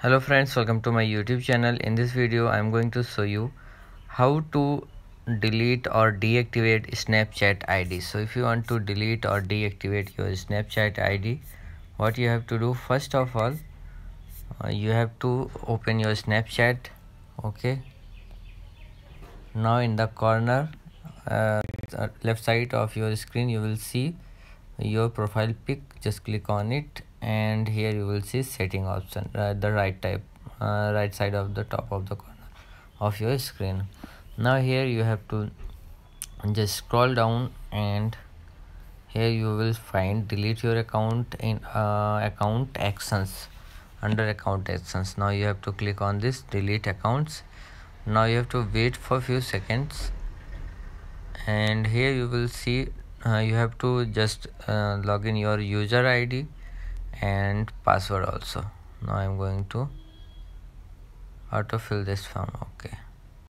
Hello friends, welcome to my YouTube channel. In this video I am going to show you how to delete or deactivate Snapchat ID. So if you want to delete or deactivate your Snapchat ID, what you have to do, first of all, you have to open your Snapchat. Okay, now in the corner left side of your screen you will see your profile pic. Just click on it and here you will see setting option, the right side of the top of the corner of your screen. Now here you have to just scroll down and here you will find delete your account in account actions. Under account actions, now you have to click on this delete accounts. Now you have to wait for few seconds and here you will see you have to just log in your user ID and password also. Now I'm going to autofill this form. Okay,